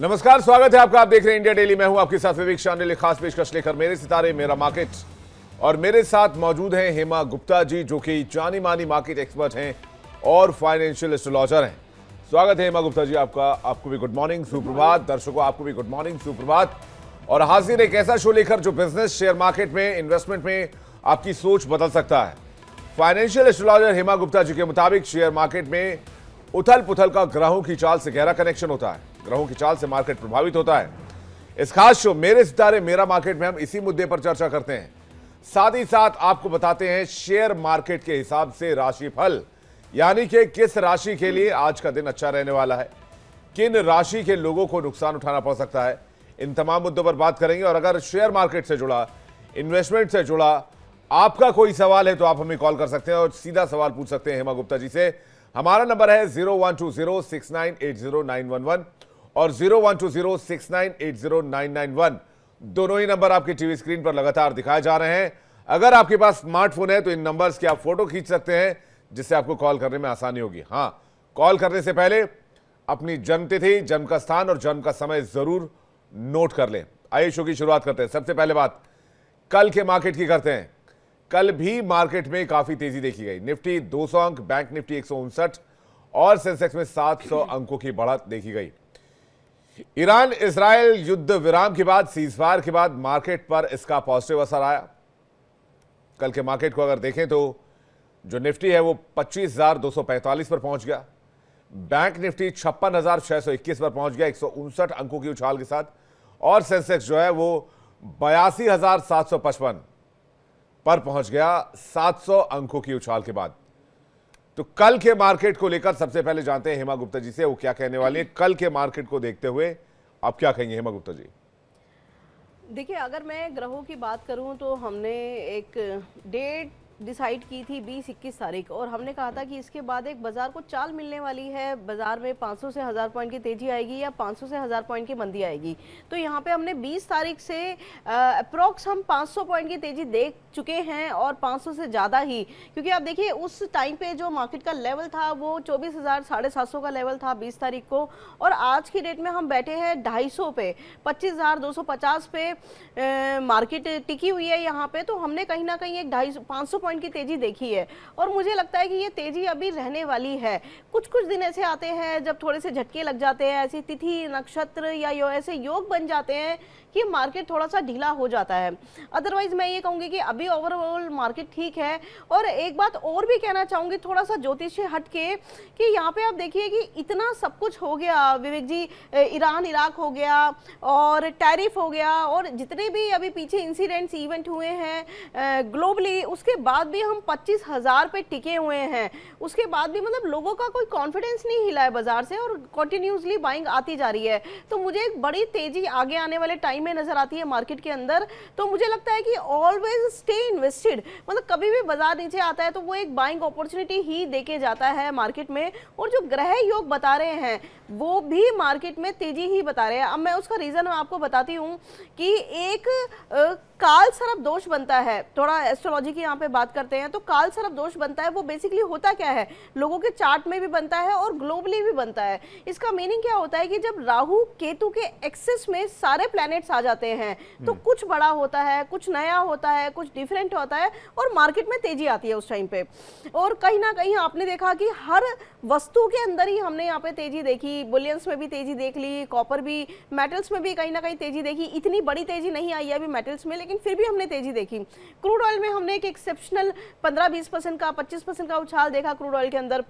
नमस्कार, स्वागत है आपका। आप देख रहे हैं इंडिया डेली। मैं हूं आपके साथ विवेक शांडिल। खास पेशकश लेकर मेरे सितारे मेरा मार्केट, और मेरे साथ मौजूद हैं हेमा गुप्ता जी, जो कि जानी मानी मार्केट एक्सपर्ट हैं और फाइनेंशियल एस्ट्रोलॉजर हैं। स्वागत है हेमा गुप्ता जी आपका। आपको भी गुड मॉर्निंग, सुप्रभात। दर्शकों आपको भी गुड मॉर्निंग, सुप्रभात। और हाजिर एक ऐसा शो लेकर जो बिजनेस, शेयर मार्केट में, इन्वेस्टमेंट में आपकी सोच बदल सकता है। फाइनेंशियल एस्ट्रोलॉजर हेमा गुप्ता जी के मुताबिक शेयर मार्केट में उथल पुथल का ग्रहों की चाल से गहरा कनेक्शन होता है। ग्रहों की चाल से मार्केट प्रभावित होता है। इस खास शो मेरे सितारे मेरा मार्केट में हम इसी मुद्दे पर चर्चा करते हैं। साथ ही साथ आपको बताते हैं शेयर मार्केट के हिसाब से राशिफल, यानी कि किस राशि के लिए आज का दिन अच्छा रहने वाला है, किन राशि के लोगों को नुकसान उठाना पड़ सकता है। इन तमाम मुद्दों पर बात करेंगे। और अगर शेयर मार्केट से जुड़ा, इन्वेस्टमेंट से जुड़ा आपका कोई सवाल है तो आप हमें कॉल कर सकते हैं और सीधा सवाल पूछ सकते हैं हेमा गुप्ता जी से। हमारा नंबर है 012069809111 और 012069809191। दोनों ही नंबर आपकी टीवी स्क्रीन पर लगातार दिखाए जा रहे हैं। अगर आपके पास स्मार्टफोन है तो इन नंबर्स की आप फोटो खींच सकते हैं, जिससे आपको कॉल करने में आसानी होगी। हाँ, कॉल करने से पहले अपनी जन्मतिथि, जन्म का स्थान और जन्म का समय जरूर नोट कर लें। आइए शो की शुरुआत करते हैं। सबसे पहले बात कल के मार्केट की करते हैं। कल भी मार्केट में काफी तेजी देखी गई। निफ्टी 200 अंक, बैंक निफ्टी 159 और सेंसेक्स में 700 अंकों की बढ़त देखी गई। ईरान इजराइल युद्ध विराम के बाद, सीजफायर के बाद मार्केट पर इसका पॉजिटिव असर आया। कल के मार्केट को अगर देखें तो जो निफ्टी है वो 25,245 पर पहुंच गया। बैंक निफ्टी 56,621 पर पहुंच गया 159 अंकों की उछाल के साथ। और सेंसेक्स जो है वो 82,755 पर पहुंच गया 700 अंकों की उछाल के बाद। तो कल के मार्केट को लेकर सबसे पहले जानते हैं हेमा गुप्ता जी से वो क्या कहने वाली है। कल के मार्केट को देखते हुए आप क्या कहेंगे हेमा गुप्ता जी? देखिए, अगर मैं ग्रहों की बात करूं तो हमने एक डेट डिसाइड की थी 20-21 तारीख, और हमने कहा था कि इसके बाद एक बाजार को चाल मिलने वाली है। बाजार में 500 से 1000 पॉइंट की तेजी आएगी या 500 से 1000 पॉइंट की मंदी आएगी। तो यहाँ पे हमने 20 तारीख से अप्रोक्स हम 500 पॉइंट की तेजी देख चुके हैं, और 500 से ज़्यादा ही, क्योंकि आप देखिए उस टाइम पे जो मार्केट का लेवल था वो 24,750 का लेवल था 20 तारीख को, और आज की डेट में हम बैठे हैं 250 पे, 25,250 पे मार्केट टिकी हुई है यहाँ पे। तो हमने कहीं ना कहीं एक 500 पॉइंट की तेजी देखी है, और मुझे लगता है कि ये तेजी अभी रहने वाली है। कुछ कुछ दिन ऐसे आते हैं जब थोड़े से झटके लग जाते हैं, ऐसी तिथि नक्षत्र या ऐसे योग बन जाते हैं कि मार्केट थोड़ा सा ढीला हो जाता है। अदरवाइज मैं ये कहूँगी कि अभी ओवरऑल मार्केट ठीक है। और एक बात और भी कहना चाहूँगी, थोड़ा सा ज्योतिष से हट के, कि यहाँ पे आप देखिए कि इतना सब कुछ हो गया विवेक जी, ईरान इराक हो गया और टैरिफ हो गया, और जितने भी अभी पीछे इंसिडेंट्स इवेंट हुए हैं ग्लोबली, उसके बाद भी हम 25,000 पे टिके हुए हैं। उसके बाद भी मतलब लोगों का कोई कॉन्फिडेंस नहीं हिला है बाजार से, और कंटिन्यूसली बाइंग आती जा रही है। तो मुझे एक बड़ी तेजी आगे आने वाले टाइम में नजर आती है मार्केट के अंदर। तो मुझे लगता है कि ऑलवेज स्टे इन्वेस्टेड, मतलब कभी भी बाजार नीचे आता है तो वो एक बाइंग अपॉर्चुनिटी ही देके जाता है मार्केट में। और जो ग्रह योग बता रहे हैं वो भी मार्केट में तेजी ही बता रहे हैं। अब मैं उसका रीजन आपको बताती हूँ कि एक काल सर्प दोष बनता है। थोड़ा एस्ट्रोलॉजी की यहाँ पे बात करते हैं तो काल सर्प दोष बनता है। वो बेसिकली होता क्या है, लोगों के चार्ट में भी बनता है और ग्लोबली भी बनता है। इसका मीनिंग क्या होता है कि जब राहु केतु के एक्सिस में सारे प्लैनेट्स आ जाते हैं तो कुछ बड़ा होता है, कुछ नया होता है, कुछ डिफरेंट होता है, और मार्केट में तेजी आती है उस टाइम पे। और कहीं ना कहीं आपने देखा कि हर वस्तु के अंदर ही हमने यहाँ पे तेजी देखी। बुलियंस में भी तेजी देख ली, कॉपर भी, मेटल्स में भी कहीं ना कहीं तेजी देखी। इतनी बड़ी तेजी नहीं आई है अभी मेटल्स में, लेकिन फिर भी हमने तेजी देखी। क्रूड ऑयल में हमने एक एक्सेप्शनल 15-20% का, 25% का उछाल देखा क्रूड ऑयल के अंदर।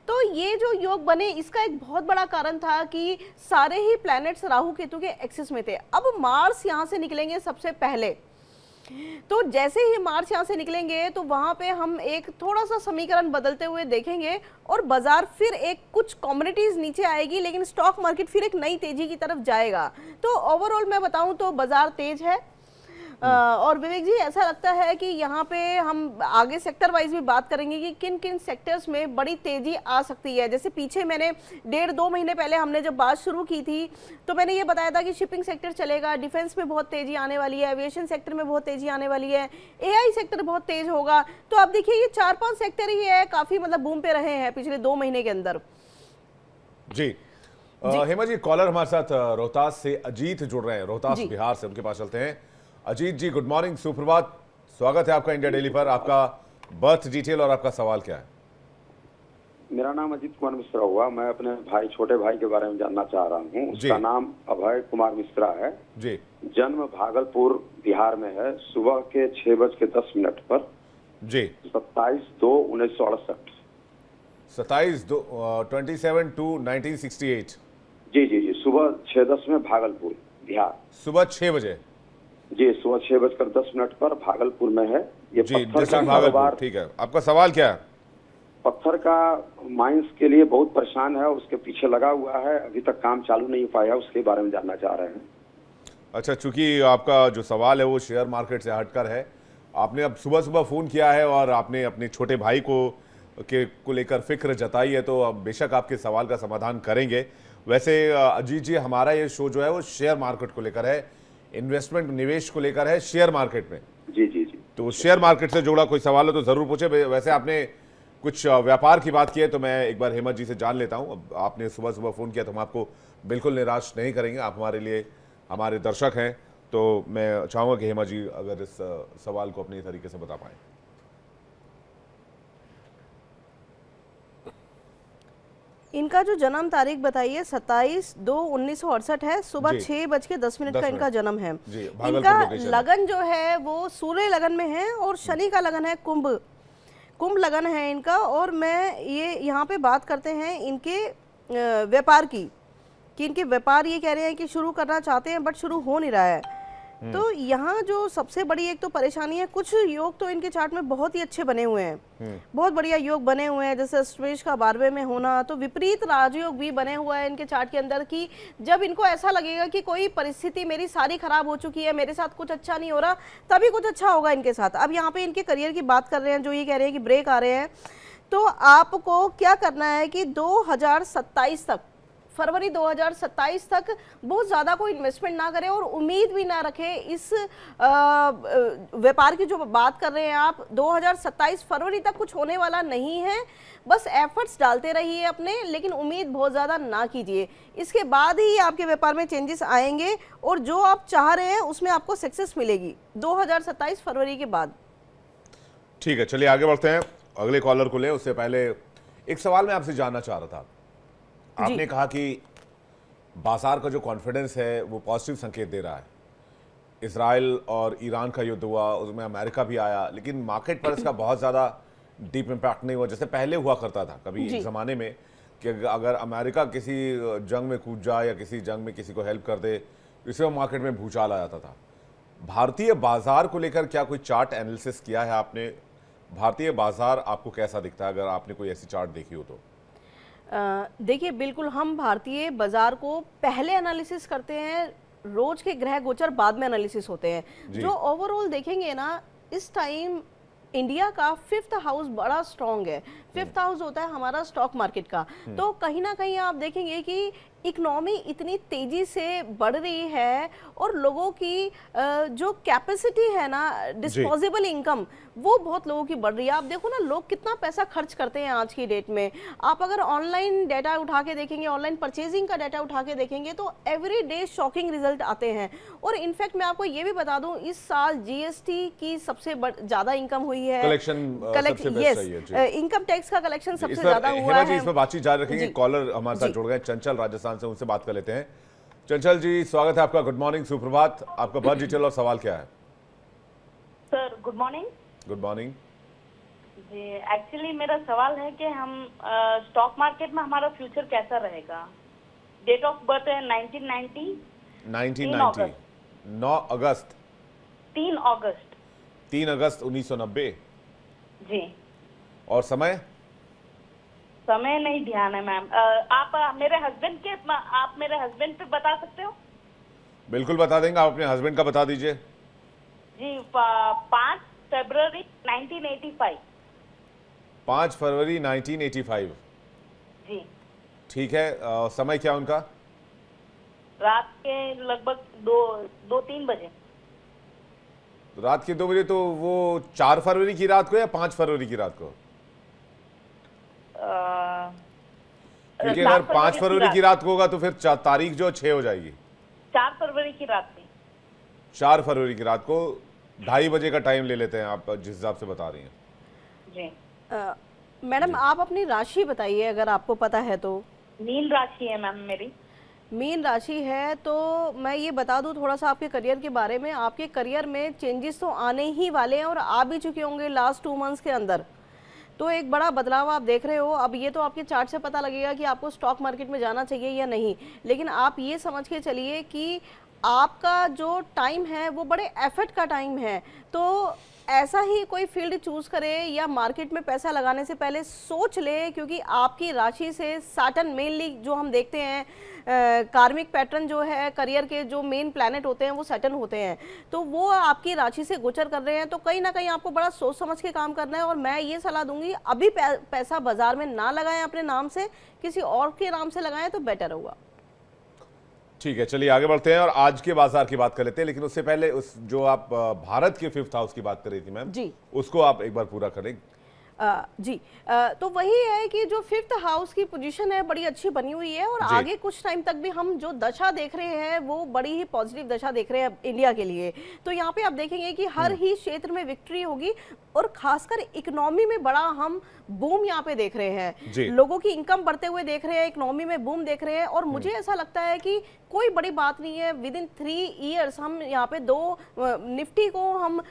तो ये जो योग बने, इसका एक बहुत बड़ा कारण था कि सारे ही प्लैनेट्स राहु केतु के एक्सिस में थे। अब मार्स यहाँ से निकलेंगे सबसे पहले, तो जैसे ही मार्च यहाँ से निकलेंगे तो वहां पे हम एक थोड़ा सा समीकरण बदलते हुए देखेंगे, और बाजार फिर एक कुछ कम्युनिटीज नीचे आएगी, लेकिन स्टॉक मार्केट फिर एक नई तेजी की तरफ जाएगा। तो ओवरऑल मैं बताऊं तो बाजार तेज है। और विवेक जी, ऐसा लगता है कि यहाँ पे हम आगे सेक्टर वाइज भी बात करेंगे कि किन किन सेक्टर्स में बड़ी तेजी आ सकती है। जैसे पीछे मैंने 1.5-2 महीने पहले हमने जब बात शुरू की थी तो मैंने ये बताया था कि शिपिंग सेक्टर चलेगा, डिफेंस में बहुत तेजी आने वाली है, एविएशन सेक्टर में बहुत तेजी आने वाली है, एआई सेक्टर बहुत तेज होगा। तो अब देखिए ये 4-5 सेक्टर ही है, काफी मतलब बूम पे रहे हैं पिछले 2 महीने के अंदर। जी, हेमा जी, कॉलर हमारे साथ रोहतास से अजीत जुड़ रहे हैं, रोहतास जी। बिहार से, उनके पास चलते हैं। अजीत जी, गुड मॉर्निंग, सुप्रभात, स्वागत है आपका इंडिया डेली पर। आपका बर्थ डिटेल और आपका सवाल क्या है? मेरा नाम अजीत कुमार मिश्रा हुआ। मैं अपने भाई, छोटे भाई के बारे में जानना चाह रहा हूँ। जी। उसका नाम अभय कुमार मिश्रा है। जी जन्म भागलपुर बिहार में है। सुबह के 6:10 पर जी 27/2/1968। 27/2/1968। जी, सुबह 6:10 में भागलपुर बिहार। सुबह 6 बजे। जी, सुबह 6:10 पर भागलपुर में है। ये जी, पत्थर डिस्ट्रिक्ट का भागलपुर, कारोबार, ठीक है। आपका सवाल क्या है? पत्थर का माइंस के लिए बहुत परेशान है, उसके पीछे लगा हुआ है। अभी तक काम चालू नहीं हो पाया, उसके बारे में जानना चाह रहे हैं। अच्छा, चूंकि आपका जो सवाल है वो शेयर मार्केट से हटकर है, आपने अब सुबह सुबह फ़ोन किया है और आपने अपने छोटे भाई को लेकर फिक्र जताई है, तो अब बेशक आपके सवाल का समाधान करेंगे। वैसे अजीत जी, हमारा ये शो जो है वो शेयर मार्केट को लेकर है, इन्वेस्टमेंट, निवेश को लेकर है शेयर मार्केट में। जी। तो शेयर मार्केट से जुड़ा कोई सवाल हो तो ज़रूर पूछे। वैसे आपने कुछ व्यापार की बात की है, तो मैं एक बार हेमंत जी से जान लेता हूँ। अब आपने सुबह सुबह फ़ोन किया तो हम आपको बिल्कुल निराश नहीं करेंगे, आप हमारे लिए हमारे दर्शक हैं, तो मैं चाहूँगा कि हेमा जी अगर इस सवाल को अपने तरीके से बता पाएँ। इनका जो जन्म तारीख बताइए 27/2/1968 है। सुबह जी। 6:10 का इनका जन्म है। जी, भागलपुर इनका लोकेशन है। लगन जो है वो सूर्य लगन में है और शनि का लगन है कुंभ लगन है इनका। और मैं ये यहाँ पे बात करते हैं इनके व्यापार की, कि इनके व्यापार ये कह रहे हैं कि शुरू करना चाहते हैं बट शुरू हो नहीं रहा है। तो यहाँ जो सबसे बड़ी एक तो परेशानी है, कुछ योग तो इनके चार्ट में बहुत ही अच्छे बने हुए हैं, बहुत बढ़िया योग बने हुए हैं, जैसे स्वेश का 12वें में होना, तो विपरीत राजयोग भी बने हुआ है इनके चार्ट के अंदर, कि जब इनको ऐसा लगेगा कि कोई परिस्थिति मेरी सारी खराब हो चुकी है, मेरे साथ कुछ अच्छा नहीं हो रहा, तभी कुछ अच्छा होगा इनके साथ। अब यहाँ पे इनके करियर की बात कर रहे हैं, जो ये कह रहे हैं कि ब्रेक आ रहे हैं, तो आपको क्या करना है कि 2027 तक, फरवरी 2027 तक बहुत ज़्यादा कोई इन्वेस्टमेंट ना करें और उम्मीद भी ना रखें इस व्यापार की जो बात कर रहे हैं आप। 2027 फरवरी तक कुछ होने वाला नहीं है, बस एफर्ट्स डालते रहिए अपने, लेकिन उम्मीद बहुत ज़्यादा ना कीजिए। इसके बाद ही आपके व्यापार में चेंजेस आएंगे और जो आप चाह रहे हैं उसमें आपको सक्सेस मिलेगी 2027 फरवरी के बाद। ठीक है, चलिए आगे बढ़ते हैं, अगले कॉलर को ले। उससे पहले एक सवाल मैं आपसे जानना चाह रहा था। आपने कहा कि बाजार का जो कॉन्फिडेंस है वो पॉजिटिव संकेत दे रहा है। इजराइल और ईरान का युद्ध हुआ, उसमें अमेरिका भी आया, लेकिन मार्केट पर इसका बहुत ज़्यादा डीप इम्पैक्ट नहीं हुआ जैसे पहले हुआ करता था कभी एक ज़माने में, कि अगर अमेरिका किसी जंग में कूद जाए या किसी जंग में किसी को हेल्प कर दे, इससे मार्केट में भूचाल आ जाता था। भारतीय बाजार को लेकर क्या कोई चार्ट एनालिसिस किया है आपने? भारतीय बाजार आपको कैसा दिखता है, अगर आपने कोई ऐसी चार्ट देखी हो तो? देखिए, बिल्कुल हम भारतीय बाजार को पहले एनालिसिस करते हैं, रोज के ग्रह गोचर बाद में एनालिसिस होते हैं। जो ओवरऑल देखेंगे ना, इस टाइम इंडिया का 5th हाउस बड़ा स्ट्रांग है। 5th हाउस होता है हमारा स्टॉक मार्केट का। तो कहीं ना कहीं आप देखेंगे कि इकोनॉमी इतनी तेजी से बढ़ रही है और लोगों की जो कैपेसिटी है ना, डिस्पोजेबल इनकम, वो बहुत लोगों की बढ़ रही है। आप देखो ना, लोग कितना पैसा खर्च करते हैं आज की डेट में। आप अगर ऑनलाइन डाटा उठा के देखेंगे, ऑनलाइन परचेजिंग का डाटा उठा के देखेंगे, तो एवरी डे शॉकिंग रिजल्ट आते हैं। और इनफैक्ट मैं आपको ये भी बता दूं, इस साल जीएसटी की सबसे ज्यादा इनकम हुई है, इनकम टैक्स का कलेक्शन सबसे ज्यादा हुआ है। इस पर बातचीर जारी रखेंगे। कॉलर हमारे साथ जुड़ गए, चंचल राजस्थान से, उनसे बात कर लेते हैं। चंचल जी, स्वागत है आपका, गुड मॉर्निंग, सुप्रभात। आपका बर्थ डिटेल और सवाल क्या है? Sir good morning. Good morning ji, actually मेरा सवाल है कि हम स्टॉक मार्केट में हमारा फ्यूचर कैसा रहेगा। डेट ऑफ बर्थ है 1990। 1990 9 अगस्त 3 अगस्त 3 अगस्त 1990। जी, और समय नहीं ध्यान है मैम। आप मेरे हस्बैंड पे बता सकते हो? बिल्कुल बता देंगे, आप अपने हस्बैंड का बता दीजिए। जी, 5 फरवरी 1985। 5 फरवरी 1985। जी, ठीक है। समय क्या उनका? रात के लगभग 2-3 बजे। रात के 2 बजे, तो वो 4 फरवरी की रात को या 5 फरवरी की रात को? क्योंकि अगर 5 फरवरी की रात को होगा तो फिर तारीख जो 6 हो जाएगी। 4 फरवरी की रात में। 4 फरवरी की रात को 2:30 बजे का टाइम ले लेते हैं आप जिस हिसाब से बता रही हैं। जी मैडम आप अपनी राशि बताइए अगर आपको पता है तो। मीन राशि है मैम मेरी। मीन राशि है तो मैं ये बता दूं थोड़ा सा आपके करियर के बारे में। आपके करियर में चेंजेस तो आने ही वाले हैं और आ भी चुके होंगे लास्ट 2 मंथ्स के अंदर। तो एक बड़ा बदलाव आप देख रहे हो। अब ये तो आपके चार्ट से पता लगेगा कि आपको स्टॉक मार्केट में जाना चाहिए या नहीं, लेकिन आप ये समझ के चलिए कि आपका जो टाइम है वो बड़े एफर्ट का टाइम है। तो ऐसा ही कोई फील्ड चूज करे या मार्केट में पैसा लगाने से पहले सोच ले, क्योंकि आपकी राशि से सैटर्न मेनली जो हम देखते हैं कार्मिक पैटर्न जो है करियर के जो मेन प्लैनेट होते हैं वो सैटर्न होते हैं, तो वो आपकी राशि से गोचर कर रहे हैं। तो कहीं ना कहीं आपको बड़ा सोच समझ के काम करना है और मैं ये सलाह दूंगी अभी पैसा बाजार में ना लगाएं अपने नाम से, किसी और के नाम से लगाएं तो बेटर होगा। ठीक है, चलिए आगे बढ़ते हैं और आज के बाजार की बात कर लेते हैं। लेकिन उससे पहले उस जो आप भारत के 5th हाउस की बात कर रही थी मैम जी, उसको आप एक बार पूरा करें। जी तो वही है कि जो 5th हाउस की पोजीशन है बड़ी अच्छी बनी हुई है और आगे कुछ टाइम तक भी हम जो दशा देख रहे हैं वो बड़ी ही पॉजिटिव दशा देख रहे हैं इंडिया के लिए। तो यहाँ पे आप देखेंगे कि हर ही क्षेत्र में विक्ट्री होगी और खासकर इकोनॉमी में बड़ा हम बूम यहाँ पे देख रहे हैं। लोगों की इनकम बढ़ते हुए देख रहे हैं, इकोनॉमी में बूम देख रहे हैं और मुझे ऐसा लगता है कि कोई बड़ी बात नहीं है, विद इन 3 ईयर्स हम यहाँ पे निफ्टी को हम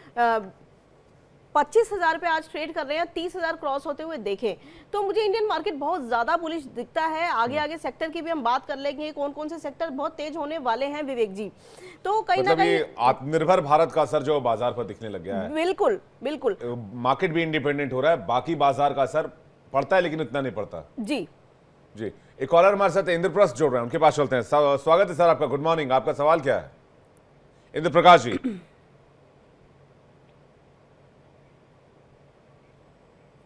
25,000 पे आज ट्रेड कर रहे हैं, 30,000 क्रॉस होते हुए देखें तो मुझे इंडियन मार्केट बहुत ज्यादा बुलिश दिखता है। आगे सेक्टर की भी हम बात कर लेंगे, कौन कौन से सेक्टर बहुत तेज होने वाले हैं विवेक जी। तो कहीं ना कहीं आत्मनिर्भर भारत का असर जो बाजार पर दिखने लग गया है। बिल्कुल बिल्कुल, मार्केट भी इंडिपेंडेंट हो रहा है, बाकी बाजार का असर पड़ता है लेकिन इतना नहीं पड़ता। जी जी, एक कॉलर हमारे साथ इंद्रप्रस्थ जोड़ रहे हैं, उनके पास चलते हैं। स्वागत है सर आपका, गुड मॉर्निंग। आपका सवाल क्या है इंद्र प्रकाश जी?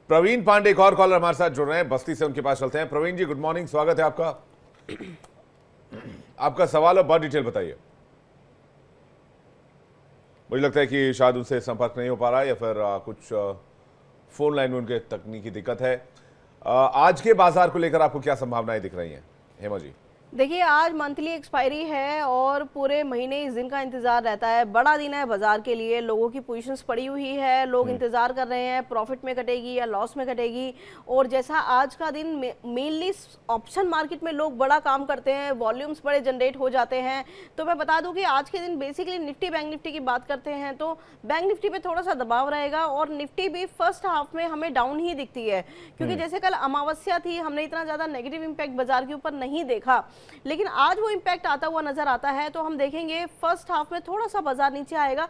प्रवीण पांडे एक और कॉलर हमारे साथ जुड़ रहे हैं बस्ती से, उनके पास चलते हैं। प्रवीण जी गुड मॉर्निंग, स्वागत है आपका। आपका सवाल और बहुत डिटेल बताइए। मुझे लगता है कि शायद उनसे संपर्क नहीं हो पा रहा है या फिर कुछ फोन लाइन में उनके तकनीकी दिक्कत है। आज के बाजार को लेकर आपको क्या संभावनाएं दिख रही हैं हेमा जी? देखिए आज मंथली एक्सपायरी है और पूरे महीने इस दिन का इंतजार रहता है। बड़ा दिन है बाजार के लिए, लोगों की पोजीशंस पड़ी हुई है, लोग इंतजार कर रहे हैं प्रॉफिट में कटेगी या लॉस में कटेगी। और जैसा आज का दिन मेनली ऑप्शन मार्केट में लोग बड़ा काम करते हैं, वॉल्यूम्स बड़े जनरेट हो जाते हैं। तो मैं बता दूं कि आज के दिन बेसिकली निफ्टी बैंक निफ्टी की बात करते हैं तो बैंक निफ्टी पे थोड़ा सा दबाव रहेगा और निफ्टी भी फर्स्ट हाफ में हमें डाउन ही दिखती है, क्योंकि जैसे कल अमावस्या थी, हमने इतना ज्यादा नेगेटिव इंपैक्ट बाजार के ऊपर नहीं देखा, लेकिन आज वो इंपैक्ट आता हुआ नजर आता है। तो हम देखेंगे फर्स्ट हाफ में थोड़ा सा बाजार नीचे आएगा।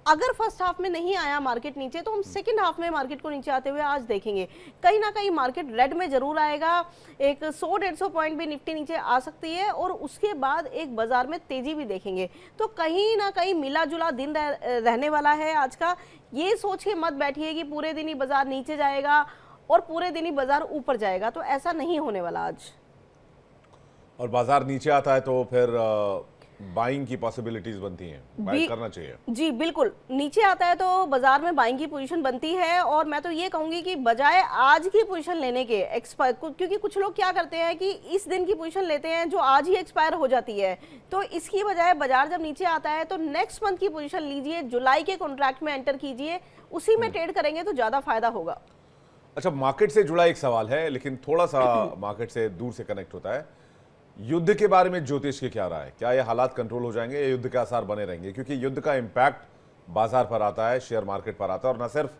अगर फर्स्ट हाफ में नहीं आया मार्केट नीचे तो हम सेकंड हाफ में मार्केट को नीचे आते हुए आज देखेंगे। कहीं ना कहीं मार्केट रेड में जरूर आएगा, एक 100-150 पॉइंट भी निफ्टी नीचे आ सकती है और उसके बाद एक बाजार में तेजी भी देखेंगे। तो कहीं ना कहीं मिला जुला दिन रहने वाला है आज का। ये सोच के मत बैठिए कि पूरे दिन ही बाजार नीचे जाएगा और पूरे दिन ही बाजार ऊपर जाएगा, तो ऐसा नहीं होने वाला आज। और बाजार नीचे आता है तो फिर बाइंग की पॉसिबिलिटीज बनती हैं, बाय करना चाहिए। जी बिल्कुल, नीचे आता है तो बाजार में बाइंग की पोजीशन बनती है और मैं तो ये कहूंगी कि बजाय आज की पोजीशन लेने के क्योंकि कुछ लोग क्या करते हैं कि इस दिन की पोजीशन लेते हैं जो आज ही एक्सपायर हो जाती है, तो इसकी बजाय बाजार जब नीचे आता है तो नेक्स्ट मंथ की पोजीशन लीजिए, जुलाई के कॉन्ट्रैक्ट में एंटर कीजिए, उसी में ट्रेड करेंगे तो ज्यादा फायदा होगा। अच्छा, मार्केट से जुड़ा एक सवाल है लेकिन थोड़ा सा मार्केट से दूर से कनेक्ट होता है। युद्ध के बारे में ज्योतिष की क्या राय है? क्या ये हालात कंट्रोल हो जाएंगे या युद्ध के आसार बने रहेंगे? क्योंकि युद्ध का इंपैक्ट बाजार पर आता है, शेयर मार्केट पर आता है और न सिर्फ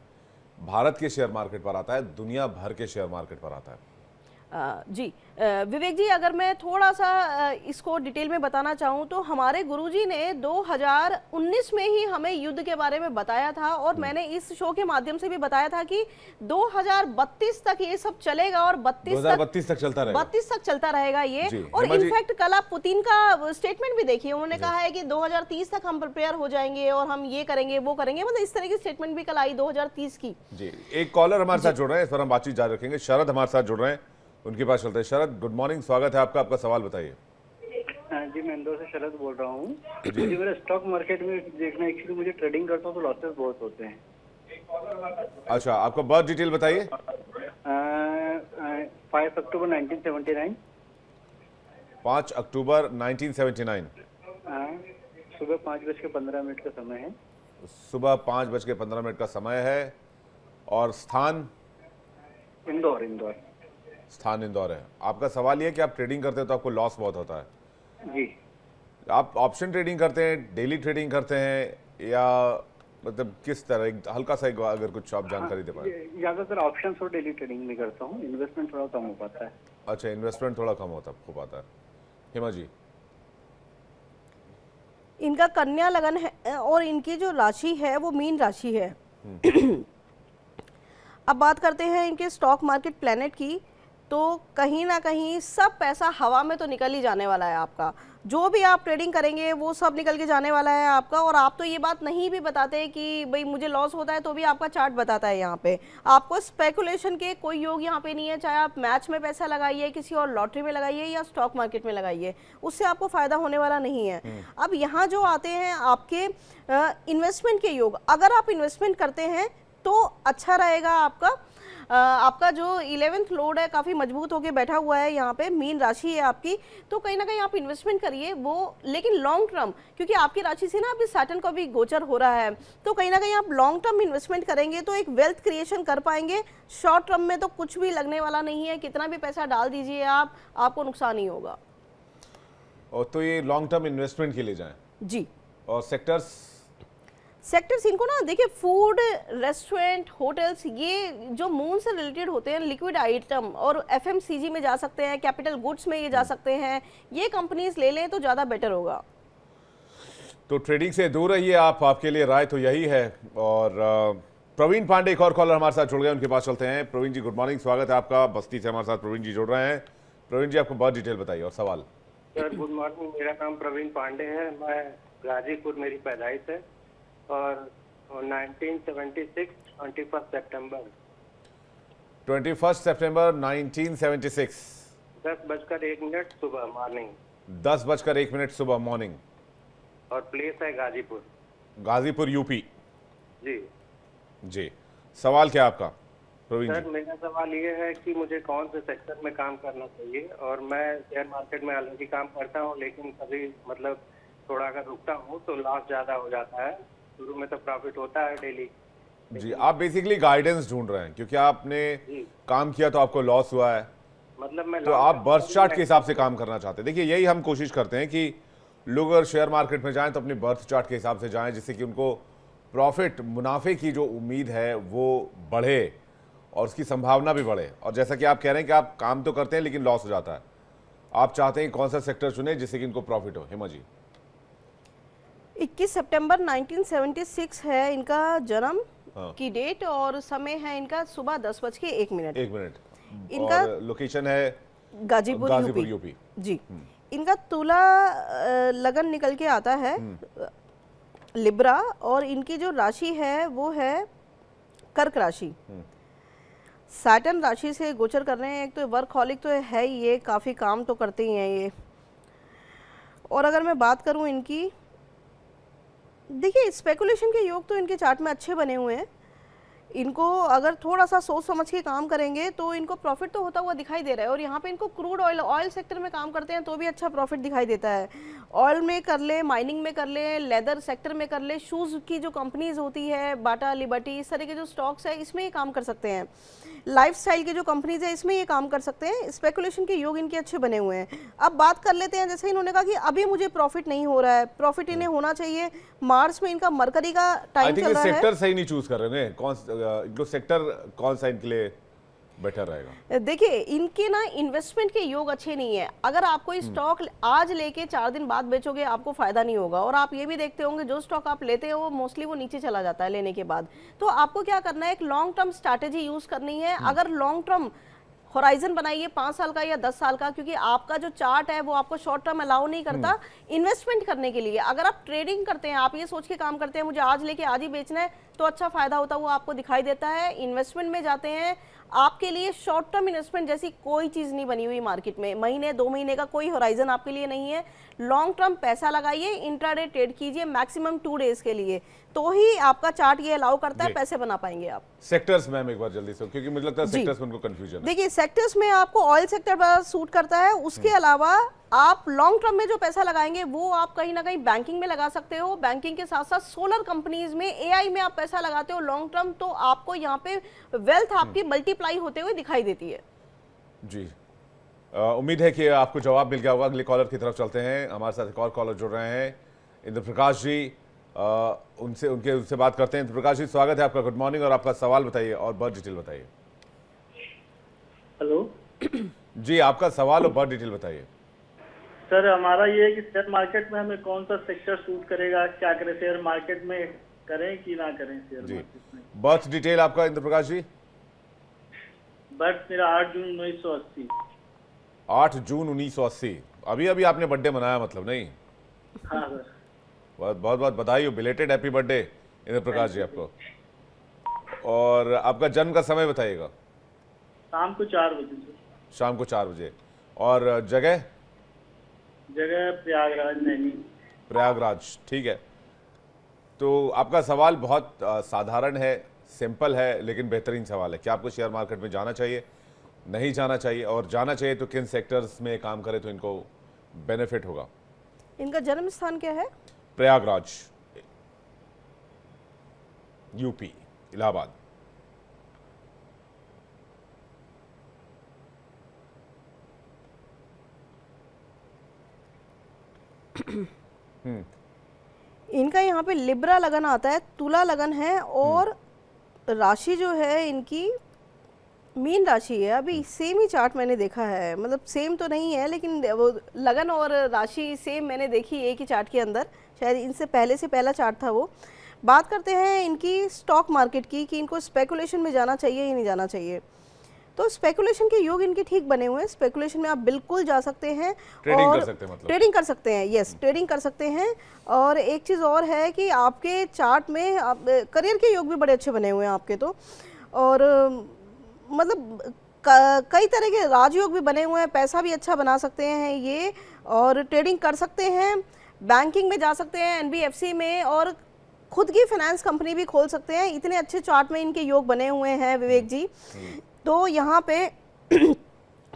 भारत के शेयर मार्केट पर आता है, दुनिया भर के शेयर मार्केट पर आता है। जी विवेक जी, अगर मैं थोड़ा सा इसको डिटेल में बताना चाहूँ तो हमारे गुरुजी ने 2019 में ही हमें युद्ध के बारे में बताया था और मैंने इस शो के माध्यम से भी बताया था कि 2032 तक ये सब चलेगा और 2032 तक चलता रहेगा, 32 तक चलता रहेगा ये। और इनफैक्ट कल आप पुतिन का स्टेटमेंट भी देखिए, उन्होंने कहा है कि 2030 तक हम प्रिपेयर हो जाएंगे और हम ये करेंगे वो करेंगे, मतलब इस तरह की स्टेटमेंट भी कल आई 2030 की। जी, एक कॉलर हमारे साथ जुड़ रहे हैं, इस पर हम बातचीत जारी रखेंगे। शरद हमारे साथ जुड़ रहे हैं, उनके पास चलते हैं। शरद गुड मॉर्निंग, स्वागत है आपका, आपका सवाल बताइए। जी मैं इंदौर से शरद बोल रहा हूँ। जी मेरा स्टॉक मार्केट में देखना, एक्चुअली मुझे ट्रेडिंग करता हूँ तो लॉसेस बहुत होते हैं। अच्छा, आपका बर्थ डिटेल बताइए। 5 अक्टूबर 1979। 5 अक्टूबर 1979। सुबह 5:15 का समय है। सुबह 5:15 का समय है और स्थान इंदौर। स्थान इंदौर है। आपका सवाल ये है कि आप ट्रेडिंग करते हैं तो आपको लॉस बहुत होता है। जी। आप ऑप्शन ट्रेडिंग करते हैं, डेली ट्रेडिंग करते हैं, या मतलब किस तरह, हल्का सा अगर कुछ आप जानकारी दे पाए। ज्यादातर ऑप्शंस और डेली ट्रेडिंग में करता हूँ, इन्वेस्टमेंट थोड़ा कम हो पाता है। अच्छा, इन्वेस्टमेंट थोड़ा कम हो पाता है। हेमा जी। इनका कन्या लगन है और इनकी जो राशि है वो मीन राशि है। अब बात करते हैं इनके स्टॉक मार्केट प्लैनेट की, तो कहीं ना कहीं सब पैसा हवा में तो निकल ही जाने वाला है आपका। जो भी आप ट्रेडिंग करेंगे वो सब निकल के जाने वाला है आपका। और आप तो ये बात नहीं भी बताते कि भाई मुझे लॉस होता है, तो भी आपका चार्ट बताता है यहाँ पे। आपको स्पेकुलेशन के कोई योग यहाँ पे नहीं है, चाहे आप मैच में पैसा लगाइए, किसी और लॉटरी में लगाइए या स्टॉक मार्केट में लगाइए, उससे आपको फायदा होने वाला नहीं है। अब यहाँ जो आते हैं आपके इन्वेस्टमेंट के योग, अगर आप इन्वेस्टमेंट करते हैं तो अच्छा रहेगा आपका। आपका जो 11th लॉर्ड है काफ़ी मजबूत होके बैठा हुआ है यहाँ पे, मीन राशि है आपकी, तो कहीं ना कहीं आप इन्वेस्टमेंट करिए वो, लेकिन लॉन्ग टर्म, क्योंकि आपकी राशि से ना अभी सैटर्न का भी गोचर हो रहा है, तो कहीं ना कहीं आप लॉन्ग टर्म इन्वेस्टमेंट करेंगे तो एक वेल्थ क्रिएशन कर पाएंगे। शॉर्ट टर्म में तो कुछ भी लगने वाला नहीं है, कितना भी पैसा डाल दीजिए आप, आपको नुकसान ही होगा। और तो ये लॉन्ग टर्म इन्वेस्टमेंट के लिए जाएं जी। और सेक्टर्स इनको ना देखिए, फूड, रेस्टोरेंट, होटल्स, ये जो मून से रिलेटेड होते हैं, लिक्विड आइटम, और एफएमसीजी में जा सकते हैं, कैपिटल गुड्स में ये जा सकते हैं, ये कंपनीज ले लें तो ज़्यादा बेटर होगा। तो ट्रेडिंग से दूर रहिए आप, आपके लिए राय तो यही है। और प्रवीण पांडे एक और कॉलर हमारे साथ जुड़ गए, उनके पास चलते हैं। प्रवीण जी, गुड मॉर्निंग, स्वागत है आपका। बस्ती से हमारे साथ प्रवीण जी जुड़ रहे हैं। प्रवीण जी, आपको बहुत डिटेल बताइए और सवाल। सर गुड मॉर्निंग, मेरा नाम प्रवीण पांडे है, मैं गाजीपुर मेरी पैदाइश है, और 1976 21 सितंबर 1976 10:01 सुबह मॉर्निंग। 10:01 सुबह मॉर्निंग। और प्लेस है गाजीपुर। गाजीपुर यूपी। जी जी, सवाल क्या आपका प्रवीण सर? जी? मेरा सवाल ये है कि मुझे कौन से सेक्टर में काम करना चाहिए, और मैं शेयर मार्केट में ऑलरेडी काम करता हूँ, लेकिन कभी मतलब थोड़ा अगर रुकता हूँ तो लॉस ज्यादा हो जाता है। शुरू में तो प्रॉफिट होता है डेली। जी, आप बेसिकली गाइडेंस ढूंढ रहे हैं क्योंकि आपने काम किया तो आपको लॉस हुआ है, मतलब मैं तो आप बर्थ चार्ट के हिसाब से काम करना चाहते हैं। देखिए, यही हम कोशिश करते हैं कि लोग अगर शेयर मार्केट में जाएं तो अपनी बर्थ चार्ट के हिसाब से जाएं, जिससे कि उनको प्रॉफिट, मुनाफे की जो उम्मीद है वो बढ़े और उसकी संभावना भी बढ़े। और जैसा कि आप कह रहे हैं कि आप काम तो करते हैं लेकिन लॉस हो जाता है, आप चाहते हैं कौन सा सेक्टर चुने जिससे कि इनको प्रॉफिट हो। हेमा जी। 21 सितंबर 1976 है इनका जन्म की डेट, और समय है इनका सुबह 10:01। 1 मिनट। इनका और लोकेशन है गाजीपुर यूपी। जी। इनका तुला लगन निकल के आता है, लिब्रा, और इनकी जो राशि है वो है कर्क राशि। सैटर्न राशि से गोचर कर रहे हैं। एक तो वर्कहॉलिक तो है ही, ये काफ़ी काम तो करते ही हैं ये। और अगर मैं बात करूं इनकी, देखिए स्पेकुलेशन के योग तो इनके चार्ट में अच्छे बने हुए हैं। इनको अगर थोड़ा सा सोच समझ के काम करेंगे तो इनको प्रॉफिट तो होता हुआ दिखाई दे रहा है। और यहाँ पे इनको क्रूड ऑयल सेक्टर में काम करते हैं तो भी अच्छा प्रॉफिट दिखाई देता है। ऑयल में कर ले, माइनिंग में कर ले, लेदर सेक्टर में कर ले, शूज़ की जो कंपनीज होती है, बाटा, लिबर्टी, इस तरह के जो स्टॉक्स है इसमें ये काम कर सकते हैं। लाइफस्टाइल के जो कंपनीज है इसमें ये काम कर सकते हैं। स्पेकुलेशन के योग इनके अच्छे बने हुए हैं। अब बात कर लेते हैं, जैसे इन्होंने कहा कि अभी मुझे प्रॉफिट नहीं हो रहा है, प्रॉफिट इन्हें होना चाहिए। मार्च में इनका मरकरी का टाइम चल रहा है। सेक्टर सही नहीं चूज कर रहे हैं, इनको सेक्टर कौन सा इनके लिए बेटर रहेगा? देखिए, इनके ना इन्वेस्टमेंट के योग अच्छे नहीं है। अगर आप कोई स्टॉक आज लेके 4 दिन बाद बेचोगे आपको फायदा नहीं होगा। और आप ये भी देखते होंगे जो स्टॉक आप लेते हो वो मोस्टली वो नीचे चला जाता है लेने के बाद। तो आपको क्या करना है, एक लॉन्ग टर्म स्ट्रैटेजी यूज करनी है। अगर लॉन्ग टर्म होराइजन बनाइए 5 साल का या 10 साल का, क्योंकि आपका जो चार्ट है वो आपको शॉर्ट टर्म अलाउ नहीं करता इन्वेस्टमेंट करने के लिए। अगर आप ट्रेडिंग करते हैं, आप ये सोच के काम करते हैं मुझे आज लेके आज ही बेचना है, तो अच्छा फायदा होता हुआ आपको दिखाई देता है। इन्वेस्टमेंट में जाते हैं, आपके लिए शॉर्ट टर्म इन्वेस्टमेंट जैसी कोई चीज नहीं बनी हुई मार्केट में। महीने 2 महीने का कोई होराइजन आपके लिए नहीं है। लॉन्ग टर्म पैसा लगाइए, इंट्राडे ट्रेड कीजिए मैक्सिमम 2 डेज के लिए, तो ही आपका चार्ट ये अलाउ करता है, पैसे बना पाएंगे आप। सेक्टर्स मैम एक बार जल्दी से, क्योंकि मुझे लगता है सेक्टर्स में उनको कंफ्यूजन है। देखिए, सेक्टर्स में आपको ऑयल सेक्टर बड़ा सूट करता है, उसके अलावा आप लॉन्ग टर्म में जो पैसा लगाएंगे वो आप कहीं ना कहीं बैंकिंग में लगा सकते हो। बैंकिंग के साथ साथ सोलर कंपनीज में, एआई में आप पैसा लगाते हो लॉन्ग टर्म, तो आपको यहाँ पे वेल्थ आपकी मल्टीप्लाई होते हुए दिखाई देती है। जी, उम्मीद है कि आपको जवाब मिल गया होगा। अगले कॉलर की तरफ चलते हैं। हमारे साथ एक और कॉलर जुड़ रहे हैं, इंद्र प्रकाश जी। उनसे बात करते हैं। इंद्र प्रकाश जी, स्वागत है आपका। गुड मॉर्निंग, और आपका सवाल बताइए और बर्थ डिटेल बताइए। हेलो जी, आपका सवाल और बर्थ डिटेल बताइए। सर, हमारा ये है कि शेयर मार्केट में हमें कौन सा सेक्टर सूट करेगा, क्या करें, शेयर मार्केट में करें कि ना करें शेयर जी, मार्केट में। बर्थ डिटेल आपका इंद्र प्रकाश जी? बर्थ मेरा 8 जून 1980। 8 जून 1980। अभी अभी आपने बर्थडे मनाया मतलब, नहीं? हाँ सर। बहुत बहुत बधाई हो, belated happy birthday Indra Prakash ji आपको। और आपका जन्म का समय बताइएगा। शाम को 4 बजे सर। शाम को 4 बजे। और जगह? जगह प्रयागराज, नैनी। प्रयागराज, ठीक है। तो आपका सवाल बहुत साधारण है, सिंपल है, लेकिन बेहतरीन सवाल है। क्या आपको शेयर मार्केट में जाना चाहिए, नहीं जाना चाहिए, और जाना चाहिए तो किन सेक्टर्स में काम करें तो इनको बेनिफिट होगा? इनका जन्म स्थान क्या है? प्रयागराज, यूपी, इलाहाबाद। इनका यहाँ पे लिब्रा लगन आता है, तुला लगन है, और राशि जो है इनकी मीन राशि है। अभी सेम ही चार्ट मैंने देखा है, मतलब सेम तो नहीं है लेकिन वो लगन और राशि सेम मैंने देखी एक ही चार्ट के अंदर। शायद इनसे पहले से पहला चार्ट था वो। बात करते हैं इनकी स्टॉक मार्केट की, कि इनको स्पेकुलेशन में जाना चाहिए या नहीं जाना चाहिए। तो स्पेकुलेशन के योग इनके ठीक बने हुए हैं। स्पेकुलेशन में आप बिल्कुल जा सकते हैं, ट्रेडिंग और कर सकते हैं, मतलब ट्रेडिंग कर सकते हैं। यस, ट्रेडिंग कर सकते हैं। और एक चीज़ और है कि आपके चार्ट में करियर के योग भी बड़े अच्छे बने हुए हैं आपके तो। और मतलब कई तरह के राजयोग भी बने हुए हैं, पैसा भी अच्छा बना सकते हैं ये, और ट्रेडिंग कर सकते हैं। बैंकिंग में जा सकते हैं, एनबीएफसी में, और खुद की फाइनेंस कंपनी भी खोल सकते हैं। इतने अच्छे चार्ट में इनके योग बने हुए हैं विवेक जी। तो यहाँ पे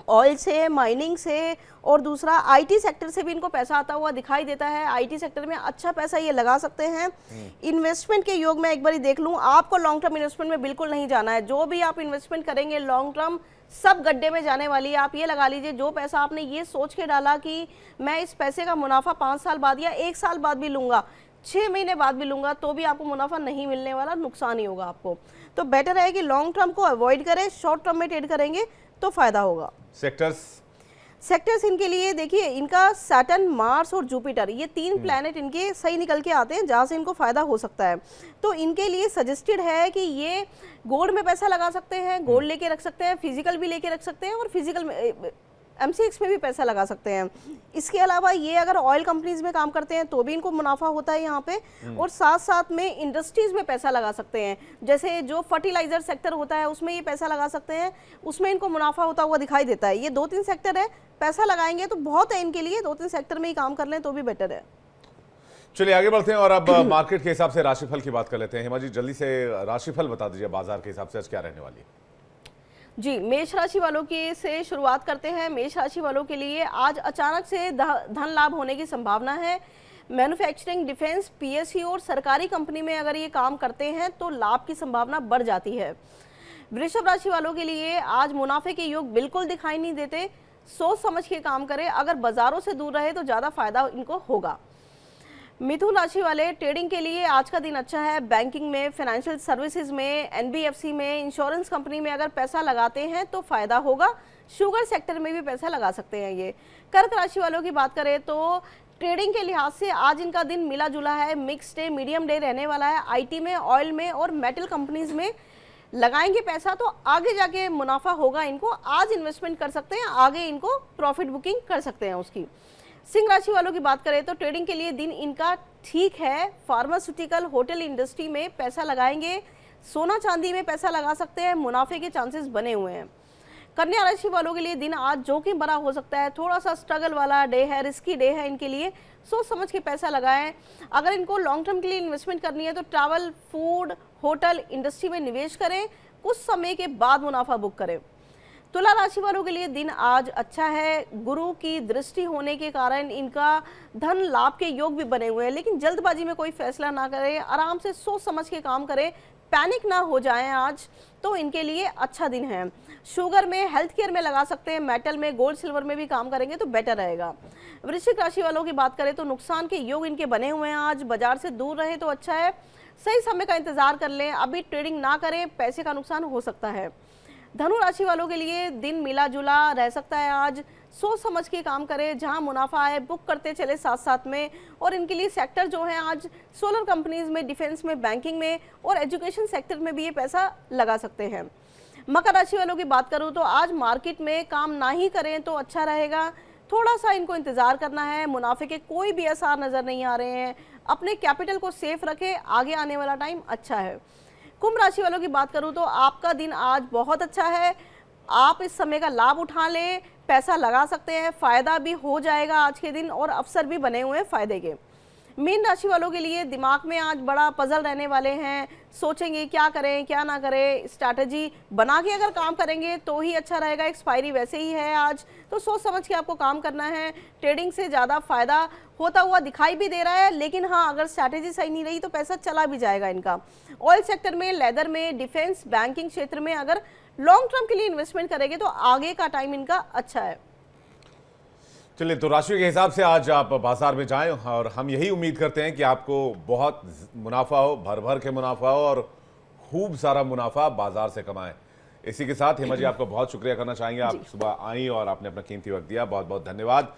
ऑयल से, माइनिंग से, और दूसरा आईटी सेक्टर से भी इनको पैसा आता हुआ दिखाई देता है। आईटी सेक्टर में अच्छा पैसा ये लगा सकते हैं। इन्वेस्टमेंट के योग में एक बार देख लूँ, आपको लॉन्ग टर्म इन्वेस्टमेंट में बिल्कुल नहीं जाना है। जो भी आप इन्वेस्टमेंट करेंगे लॉन्ग टर्म, सब गड्ढे में जाने वाली है। आप ये लगा लीजिए, जो पैसा आपने ये सोच के डाला कि मैं इस पैसे का मुनाफा 5 साल बाद या 1 साल बाद भी लूंगा, 6 महीने बाद भी लूंगा, तो भी आपको मुनाफा नहीं मिलने वाला, नुकसान ही होगा आपको। तो बेटर है कि लॉन्ग टर्म को अवॉइड करें, शॉर्ट टर्म में ट्रेड करेंगे तो फायदा होगा। सेक्टर्स इनके लिए देखिए, इनका सैटर्न, मार्स और जुपिटर, ये 3 प्लैनेट इनके सही निकल के आते हैं जहाँ से इनको फायदा हो सकता है। तो इनके लिए सजेस्टेड है कि ये गोल्ड में पैसा लगा सकते हैं, गोल्ड लेके रख सकते हैं, फिजिकल भी लेके रख सकते हैं, और फिजिकल में एमसीएक्स में भी पैसा लगा सकते हैं। इसके अलावा ये अगर ऑयल कंपनीज में काम करते हैं तो भी इनको मुनाफा होता है यहाँ पे, और साथ साथ में इंडस्ट्रीज में पैसा लगा सकते हैं। जैसे जो फर्टिलाइजर सेक्टर होता है उसमें ये पैसा लगा सकते हैं, उसमें इनको मुनाफा होता हुआ दिखाई देता है। ये 2-3 सेक्टर है, पैसा लगाएंगे तो बहुत है इनके लिए। 2-3 सेक्टर में ही काम कर लें तो भी बेटर है। चलिए आगे बढ़ते हैं और अब मार्केट के हिसाब से राशिफल की बात कर लेते हैं। हेमा जी, जल्दी से राशिफल बता दीजिए, बाजार के हिसाब से आज क्या रहने वाली है? जी, मेष राशि वालों की से शुरुआत करते हैं। मेष राशि वालों के लिए आज अचानक से धन लाभ होने की संभावना है। मैन्युफैक्चरिंग, डिफेंस, पीएसयू और सरकारी कंपनी में अगर ये काम करते हैं तो लाभ की संभावना बढ़ जाती है। वृषभ राशि वालों के लिए आज मुनाफे के योग बिल्कुल दिखाई नहीं देते। सोच समझ के काम करें, अगर बाजारों से दूर रहे तो ज़्यादा फायदा इनको होगा। मिथुन राशि वाले, ट्रेडिंग के लिए आज का दिन अच्छा है। बैंकिंग में, फाइनेंशियल सर्विसेज में, एनबीएफसी में, इंश्योरेंस कंपनी में अगर पैसा लगाते हैं तो फायदा होगा। शुगर सेक्टर में भी पैसा लगा सकते हैं ये। कर्क राशि वालों की बात करें तो ट्रेडिंग के लिहाज से आज इनका दिन मिला जुला है, मिक्स डे, मीडियम डे रहने वाला है। आईटी में, ऑयल में और मेटल कंपनीज में लगाएंगे पैसा तो आगे जाके मुनाफा होगा इनको। आज इन्वेस्टमेंट कर सकते हैं, आगे इनको प्रॉफिट बुकिंग कर सकते हैं उसकी। सिंह राशि वालों की बात करें तो ट्रेडिंग के लिए दिन इनका ठीक है। फार्मास्यूटिकल, होटल इंडस्ट्री में पैसा लगाएंगे, सोना चांदी में पैसा लगा सकते हैं, मुनाफे के चांसेस बने हुए हैं। कन्या राशि वालों के लिए दिन आज जोखिम भरा हो सकता है, थोड़ा सा स्ट्रगल वाला डे है, रिस्की डे है इनके लिए। सोच समझ के पैसा लगाएं। अगर इनको लॉन्ग टर्म के लिए इन्वेस्टमेंट करनी है तो ट्रैवल, फूड, होटल इंडस्ट्री में निवेश करें, कुछ समय के बाद मुनाफा बुक करें। तुला राशि वालों के लिए दिन आज अच्छा है। गुरु की दृष्टि होने के कारण इनका धन लाभ के योग भी बने हुए हैं, लेकिन जल्दबाजी में कोई फैसला ना करें, आराम से सोच समझ के काम करें, पैनिक ना हो जाएं आज, तो इनके लिए अच्छा दिन है। शुगर में, हेल्थ केयर में लगा सकते हैं, मेटल में, गोल्ड सिल्वर में भी काम करेंगे तो बेटर रहेगा। वृश्चिक राशि वालों की बात करें तो नुकसान के योग इनके बने हुए हैं आज, बाजार से दूर रहे तो अच्छा है, सही समय का इंतजार कर लें, अभी ट्रेडिंग ना करें, पैसे का नुकसान हो सकता है। धनु राशि वालों के लिए दिन मिला जुला रह सकता है आज, सोच समझ के काम करें, जहां मुनाफा है बुक करते चले साथ साथ में, और इनके लिए सेक्टर जो है आज सोलर कंपनीज में, डिफेंस में, बैंकिंग में और एजुकेशन सेक्टर में भी ये पैसा लगा सकते हैं। मकर राशि वालों की बात करूं तो आज मार्केट में काम ना ही करें तो अच्छा रहेगा, थोड़ा सा इनको इंतजार करना है, मुनाफे के कोई भी आसार नजर नहीं आ रहे हैं, अपने कैपिटल को सेफ रखें, आगे आने वाला टाइम अच्छा है। कुंभ राशि वालों की बात करूं तो आपका दिन आज बहुत अच्छा है, आप इस समय का लाभ उठा लें, पैसा लगा सकते हैं, फायदा भी हो जाएगा आज के दिन और अवसर भी बने हुए हैं फायदे के। मीन राशि वालों के लिए दिमाग में आज बड़ा पजल रहने वाले हैं, सोचेंगे क्या करें क्या ना करें, स्ट्रैटेजी बना के अगर काम करेंगे तो ही अच्छा रहेगा। एक्सपायरी वैसे ही है आज, तो सोच समझ के आपको काम करना है। ट्रेडिंग से ज़्यादा फायदा होता हुआ दिखाई भी दे रहा है, लेकिन हाँ अगर स्ट्रैटेजी सही नहीं रही तो पैसा चला भी जाएगा इनका। ऑयल सेक्टर में, लेदर में, डिफेंस, बैंकिंग क्षेत्र में अगर लॉन्ग टर्म के लिए इन्वेस्टमेंट करेंगे तो आगे का टाइम इनका अच्छा है। चलिए, तो राशि के हिसाब से आज आप बाजार में जाएं और हम यही उम्मीद करते हैं कि आपको बहुत मुनाफा हो, भर भर के मुनाफा हो और खूब सारा मुनाफा बाजार से कमाएं। इसी के साथ हेमा जी आपका बहुत शुक्रिया करना चाहेंगे, आप सुबह आई और आपने अपना कीमती वक्त दिया, बहुत बहुत धन्यवाद।